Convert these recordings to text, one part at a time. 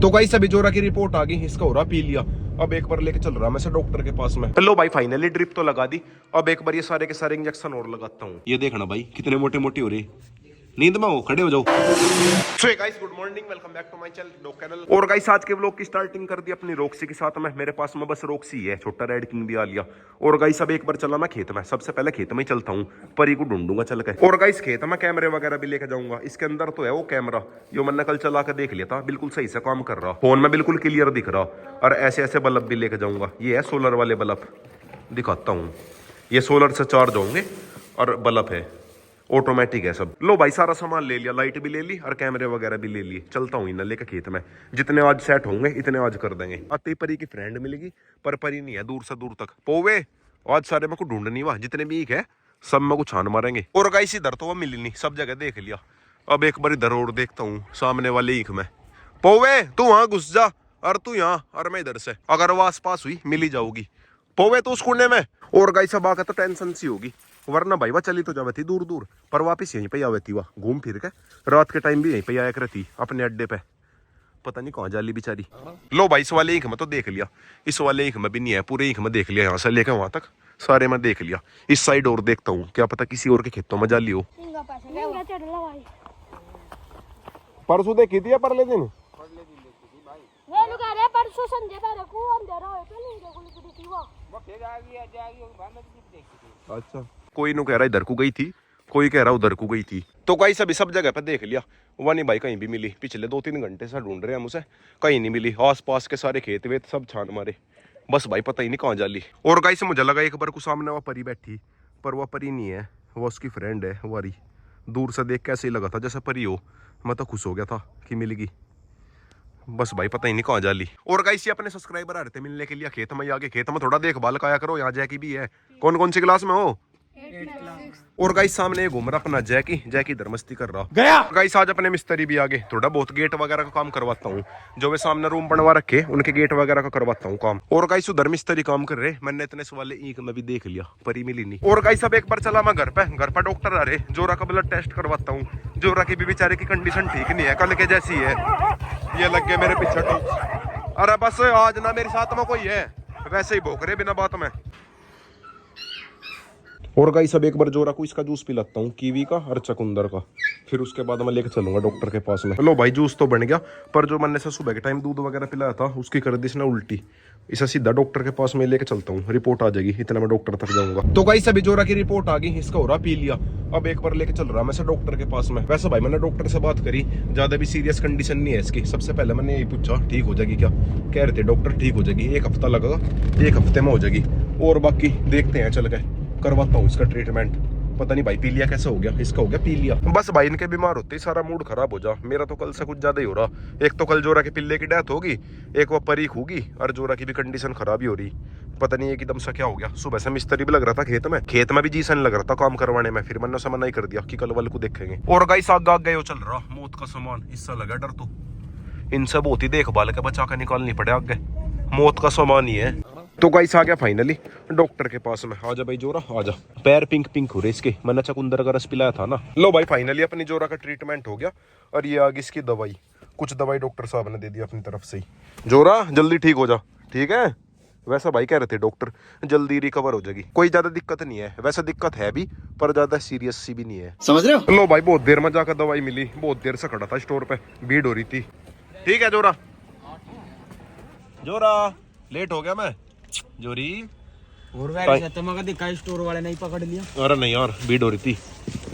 तो गाइस अभी जोरा की रिपोर्ट आ गई, इसका हो रहा पी लिया। अब एक बार लेके चल रहा मैं से डॉक्टर के पास में। लो भाई फाइनली ड्रिप तो लगा दी। अब एक बार ये सारे के सारे इंजेक्शन और लगाता हूँ। ये देखना भाई कितने मोटे मोटे हो रहे। नींद में हो, खड़े हो जाओ। So guys good morning, welcome back to my channel. और गाइस आज के व्लॉग की स्टार्टिंग कर दी अपनी रॉक्सी के साथ में। मेरे पास में बस रॉक्सी है, छोटा रेड किंग भी आ लिया। और गाइस अब एक बार चला मैं खेत में। सबसे पहले खेत में ही चलता हूँ, परी को ढूंढूंगा चल के। और गाइस खेत में कैमरे वगैरह भी लेके जाऊंगा। इसके अंदर तो है वो कैमरा जो मैंने कल चला के देख लिया था, बिल्कुल सही से काम कर रहा, फोन में बिल्कुल क्लियर दिख रहा। और ऐसे ऐसे बल्ब भी लेके जाऊंगा। ये है सोलर वाले बल्ब, दिखाता हूँ। ये सोलर से चार्ज होंगे और बल्ब है, ऑटोमेटिक है सब। लो भाई सारा सामान ले लिया, लाइट भी ले ली और कैमरे वगैरह भी ले लिए। चलता हूँ इन्हें लेकर खेत में। जितने आज सेट होंगे इतने आज कर देंगे। आते परी की फ्रेंड मिलेगी, पर परी नहीं है, दूर से दूर तक पोवे। आज सारे मेरे को ढूंढनी हुआ, जितने भी है सब मेरे को छान मारेंगे। और गाइस इधर तो वो मिली नहीं, सब जगह देख लिया। अब एक बार इधर और देखता हूँ, सामने वाले ईख में। पोवे तू वहां घुस जा और तू यहाँ और मैं इधर से। अगर वो आस पास हुई मिली जाऊगी। पोवे तो उस कुंडे में। और गाइस अब आकर तो टेंशन सी होगी, वरना भाई वह चली तो जावे थी दूर दूर, पर वापिस यहीं पे आवे थी। वह घूम फिर के रात के टाइम भी यहीं पे आया करती अपने अड्डे पे। पता नहीं कहाँ जाली बेचारी। लो भाई इस वाले ईख में तो देख लिया, इस वाले ईख में भी नहीं है, पूरे ईख में देख लिया, यहाँ से लेकर वहां तक सारे में देख लिया। इस साइड और देखता हूँ, क्या पता किसी और के खेतों में जाली हो। परसों देखी थी या परले दिन? परसों संजय को अंधेरा हो तो नहीं देखो वो अच्छा, कोई नु कह रहा इधर को गई थी, कोई कह रहा उधर को गई थी। तो कहीं सभी सब जगह पे देख लिया, वह नहीं भाई कहीं भी मिली। पिछले 2-3 घंटे से ढूंढ रहे हैं हम उसे, कहीं नहीं मिली। आस पास के सारे खेत वेत सब छान मारे, बस भाई पता ही नहीं कहाँ जाली। और गाइस मुझे लगा एक बार को सामने वह परी बैठी, पर वह परी नहीं है, वह उसकी फ्रेंड है वारी। दूर से देख कैसे ही लगा था जैसे परी हो। मैं तो खुश हो गया था कि मिलेगी, बस भाई पता ही नहीं कहाँ जाली। और गाइस ये अपने सब्सक्राइबर आ रहे थे मिलने के लिए खेत में। आगे खेत में थोड़ा देखभाल काया करो, यहाँ जैकी भी है। कौन कौन सी क्लास में हो? और गाइस सामने घूम रहा अपना जैकी, जैकी इधर मस्ती कर रहा गया। गाइस आज अपने मिस्त्री भी आगे, थोड़ा बहुत गेट वगैरह का काम करवाता हूँ। जो वे सामने रूम बनवा रखे उनके गेट वगैरह का करवाता हूँ काम। और गाइस उधर मिस्त्री काम कर रहे, मैंने इतने सवाले ईख में भी देख लिया, परी मिली नहीं। और गाइस अब एक बार चला मैं घर पे डॉक्टर आ रहे, जोरा का ब्लड टेस्ट करवाता हूँ। जोरा की भी बेचारे की कंडीशन ठीक नहीं है, कल के जैसी है। ये लग गए मेरे पीछे टॉप। अरे बस आज ना मेरे साथ में कोई है, वैसे ही भोग रहे बिना बात में। और गाइस अब एक बार जोरा को इसका जूस पिलाता हूँ, कीवी का और चकुंदर का। फिर उसके बाद मैं लेकर चलूंगा डॉक्टर के पास में। लो भाई जूस तो बन गया, पर जो मैंने से सुबह के टाइम दूध वगैरह पिलाया था उसकी कर दी इसने उल्टी। इसे सीधा डॉक्टर के पास में लेके चलता हूँ, रिपोर्ट आ जाएगी, इतना मैं डॉक्टर तक जाऊंगा। तो गाइस अभी जोरा की रिपोर्ट आ गई, इसका हो रहा पी लिया। अब एक बार लेके चल रहा मैं से डॉक्टर के पास में। वैसे भाई मैंने डॉक्टर से बात करी, ज्यादा भी सीरियस कंडीशन नहीं है इसकी। सबसे पहले मैंने यही पूछा ठीक हो जाएगी क्या, कह रहे थे डॉक्टर ठीक हो जाएगी, 1 हफ्ता लगेगा, 1 हफ्ते में हो जाएगी। और बाकी देखते हैं चल के, करवाता हूँ इसका ट्रीटमेंट। पता नहीं भाई पीलिया कैसे हो गया, इसका हो गया पीलिया। बस भाई इनके बीमार होते ही सारा मूड खराब हो जा। मेरा तो कल से कुछ ज्यादा ही हो रहा। एक तो कल जोरा के पिल्ले की डेथ होगी, एक वो परीख होगी, और जोरा की भी कंडीशन खराब ही हो रही। पता नहीं एकदम से क्या हो गया। सुबह से मिस्त्री भी लग रहा था खेत में भी जी सन लग रहा था काम करवाने में। फिर मैंने मना ही कर दिया कि कल वाले को देखेंगे। और गाइस आग गए चल रहा मौत का सामान, इससे लगा डर। तो इनसे बहुत ही देखभाल के बचा कर निकालनी पड़े, आगे मौत का सामान ही है। तो गाइस आ गया फाइनली डॉक्टर के पास में। आजा भाई जोरा आजा, पैर पिंक पिंक हो रहे इसके, मैंने चकुंदर का रस पिलाया था ना। लो भाई फाइनली अपनी जोरा का ट्रीटमेंट हो गया। और ये आगे इसकी दवाई, कुछ दवाई डॉक्टर साहब ने दे दी अपनी तरफ से ही। जोरा जल्दी ठीक हो जा, ठीक है। वैसा भाई कह रहे थे डॉक्टर जल्दी रिकवर हो जाएगी, कोई ज्यादा दिक्कत नहीं है। वैसे दिक्कत है भी, पर ज्यादा सीरियस सी भी नहीं है, समझ रहे हो। लो भाई बहुत देर में जाकर दवाई मिली, बहुत देर से खड़ा था स्टोर पे, भीड़ हो रही थी। ठीक है जोरा, जोरा लेट हो गया मैं जोरी। और दिखा स्टोर वाले नहीं पकड़ लिया। अरे नहीं यार भीड़ हो रही थी,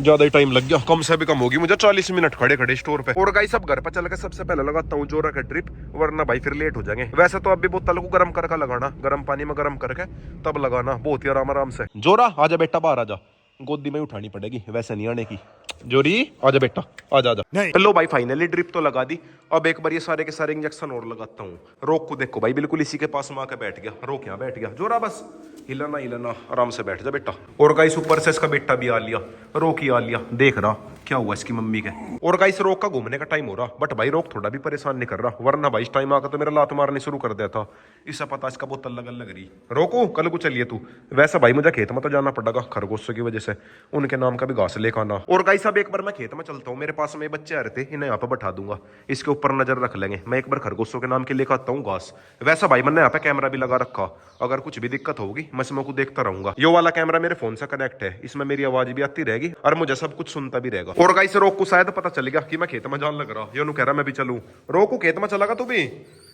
ज्यादा ही टाइम लग गया, कम से भी कम होगी मुझे 40 मिनट खड़े खड़े स्टोर पे। और गाइस सब घर पे चल के सबसे पहले लगाता हूँ जोरा का ड्रिप, वरना भाई फिर लेट हो जाएंगे। वैसे तो अभी बोतल को गर्म करके लगाना, गर्म पानी में गर्म करके तब लगाना, बहुत ही आराम आराम से। जोरा आजा बेटा बाहर आजा, गोदी में उठानी पड़ेगी, वैसे नहीं आने की। जोरी आजा बेटा, आजा आजा। लो भाई फाइनली ड्रिप तो लगा दी। अब एक बार ये सारे के सारे इंजेक्शन और लगाता हूँ। रोक को देखो भाई, बिल्कुल इसी के पास में आके बैठ गया। रोक यहाँ बैठ गया। जोरा बस हिलाना हिलाना, आराम से बैठ जा बेटा। और गाइस ऊपर से इसका बेटा भी आ लिया, रोक ही आ लिया, देख रहा क्या हुआ इसकी मम्मी के। और गाइस रोक का घूमने का टाइम हो रहा, बट भाई रोक थोड़ा भी परेशान नहीं कर रहा, वरना भाई इस टाइम आकर तो मेरा लात मारने शुरू कर देता। इससे पता इसका बोतल लगन लग रही। रोको कल को चलिए तू। वैसा भाई मुझे खेत में तो जाना पड़ेगा खरगोशों की वजह से, उनके नाम का भी घास लेकर आना। और गाइस अब एक बार मैं खेत में चलता हूँ, मेरे पास में बच्चे आ रहे थे, इन्हें यहाँ पे बैठा दूंगा, इसके ऊपर नजर रख लेंगे। मैं एक बार खरगोशों के नाम के लेकर आता हूँ घास। वैसा भाई मैंने यहाँ पे कैमरा भी लगा रखा, अगर कुछ भी दिक्कत होगी मैं इसमें को देखता रहूंगा। ये वाला कैमरा मेरे फोन से कनेक्ट है, इसमें मेरी आवाज भी आती रहेगी और मुझे सब कुछ सुनता भी रहेगा। और गाइस रोक को शायद पता चल गया कि मैं खेत में जान लग रहा, ये कह रहा मैं भी चलूं। रोक को खेत में चलागा तू भी,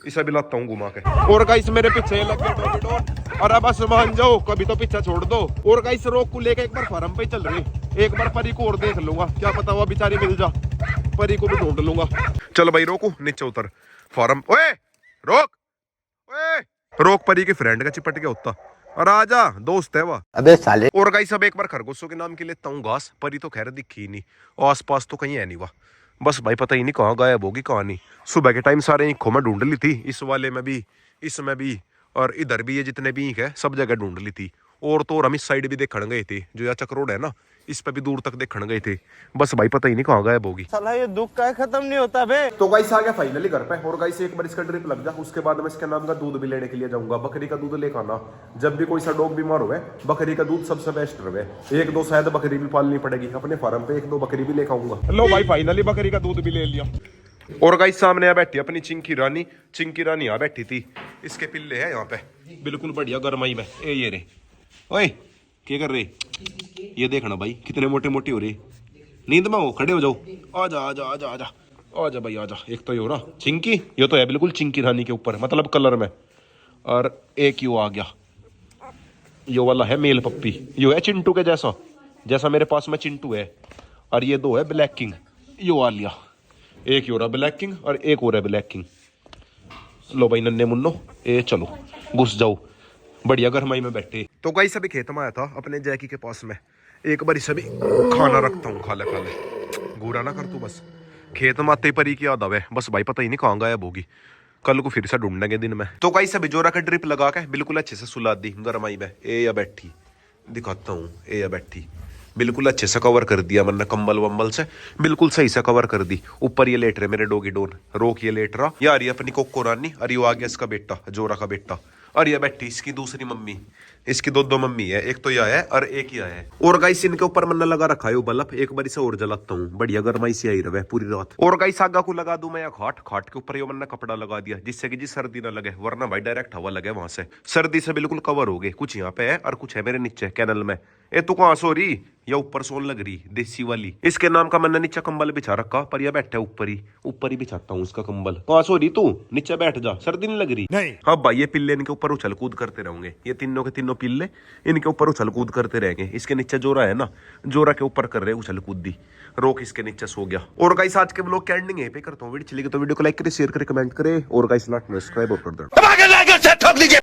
इसे भी लाता हूँ घुमा के। और गाइस मेरे पीछे लग गए, और अब मान जाओ कभी तो पीछा छोड़ दो। और गाइस रोक को लेकर एक बार फार्म पे चल रही, एक बार परी को और देख लूंगा, क्या पता वो बेचारी मिल जा, परी को भी ढूंढ लूंगा। चल भाई रोको नीचे उतर फार्म। ओए रोक, ओए रोक, परी के फ्रेंड का चिपट गया होता, और आजा दोस्त है वह। अबे साले। और गाइस अब एक बार खरगोशों के नाम के लेता हूँ घास, परी तो खैर दिखी ही नहीं, आस पास तो कहीं है नहीं वह, बस भाई पता ही नहीं कहाँ गायब होगी कहाँ नहीं। सुबह के टाइम सारे ईंखों में ढूंढ ली थी, इस वाले में भी, इसमें भी, और इधर भी, ये जितने भी ईंख है सब जगह ढूंढ ली थी। और तो और हम इस साइड भी देखने गए थे, जो याचक रोड है ना, इस पे भी दूर तक देखने गए थे, बस भाई पता ही नहीं कहाँ गायब होगी। साला ये दुख का खत्म नहीं होता बे। तो गाइस आ गया फाइनली घर पे। और गाइस एक बार इसका ड्रिप लग जा, उसके बाद मैं इसके नाम का दूध भी लेने के लिए जाऊंगा। बकरी का दूध लेकर आना, जब भी कोई सा डॉग बीमार हुए बकरी का दूध सबसे बेस्ट रहे। एक दो शायद बकरी भी पालनी पड़ेगी अपने फार्म पे, एक दो बकरी भी लेकर आऊंगा। लो भाई फाइनली बकरी का दूध भी ले लिया। और गाइस सामने आ बैठी अपनी चिंकी रानी, चिंकी रानी यहाँ बैठी थी, इसके पिल्ले है यहाँ पे बिल्कुल बढ़िया गरमाई में। ये रे, ओए क्या कर रहे, ये देखना भाई कितने मोटे मोटे हो रहे, नींद में हो, खड़े हो जाओ, आजा आजा आजा आजा आजा भाई आजा। एक तो ये हो रहा चिंकी, ये तो है बिल्कुल चिंकी रानी के ऊपर, मतलब कलर में। और एक यो आ गया, यो वाला है मेल पप्पी, यो है चिंटू के जैसा, जैसा मेरे पास में चिंटू है। और ये दो है ब्लैक किंग, यो आ लिया, एक हो रहा ब्लैक किंग और एक हो रहा है ब्लैक किंग। लो भाई नन्हे मुन्नो, ए चलो घुस जाओ, बढ़िया गरमाई में बैठे। तो गाइस सभी खेत में आया था अपने जैकी के पास में, एक बार सभी खाना रखता हूँ, खा ले घूरा ना कर तू, बस खेत में आते परी की याद आवे, बस भाई पता ही नहीं कहाँ गायब होगी, कल को फिर से ढूंढेंगे दिन में। तो गाइस सभी जोरा का ड्रिप लगा के बिल्कुल अच्छे से सुला दी गरमाई में। ए या बैठी दिखाता हूँ, ए या बैठी बिल्कुल अच्छे से कवर कर दिया मैंने, कंबल वंबल से बिल्कुल सही से कवर कर दी। ऊपर ये लेट रहे मेरे डोगी डोन, रोक ये लेट रहा, यार ये अपनी कोको रानी, और ये आ गया इसका बेटा जोरा का बेटा, और ये बैठी इसकी दूसरी मम्मी, इसकी दो मम्मी है, एक तो यह है और एक यह है। और गाइस इनके ऊपर मैंने लगा रखा है बल्ब, एक बार इसे और जलाता हूँ, बढ़िया गरमाई से आई रहे पूरी रात। और गाइस आगा को लगा दूं मैं या खाट, खाट के ऊपर ये मैंने कपड़ा लगा दिया, जिससे कि जी सर्दी ना लगे, वरना भाई डायरेक्ट हवा लगे वहां से, सर्दी से बिल्कुल कवर हो गए। कुछ यहाँ पे है और कुछ है मेरे नीचे कैनल में। ए तू कहाँ सो रही, या ऊपर सोन लग रही देसी वाली। इसके नाम का मैंने नीचे कंबल बिछा रखा, पर यह बैठा ऊपर ही बिछाता हूँ इसका कंबल। कहाँ सो रही तू, नीचे बैठ जा, सर्दी नहीं लग रही। नहीं हाँ भाई ये पिल्ले इनके ऊपर उछल कूद करते रहेंगे, ये तीनों के तीनों पिल्ले इनके ऊपर उछल कूद करते रहेंगे। इसके नीचे जोरा है ना, जोरा के ऊपर कर रहे उछल कूदी, रोक इसके नीचे सो गया। और गाइस आज के व्लॉग की एंडिंग यहीं पे करता हूँ, वीडियो चलेगी तो वीडियो को लाइक करे, शेयर करे, कमेंट करे, और गाइस सब्सक्राइब कर दो।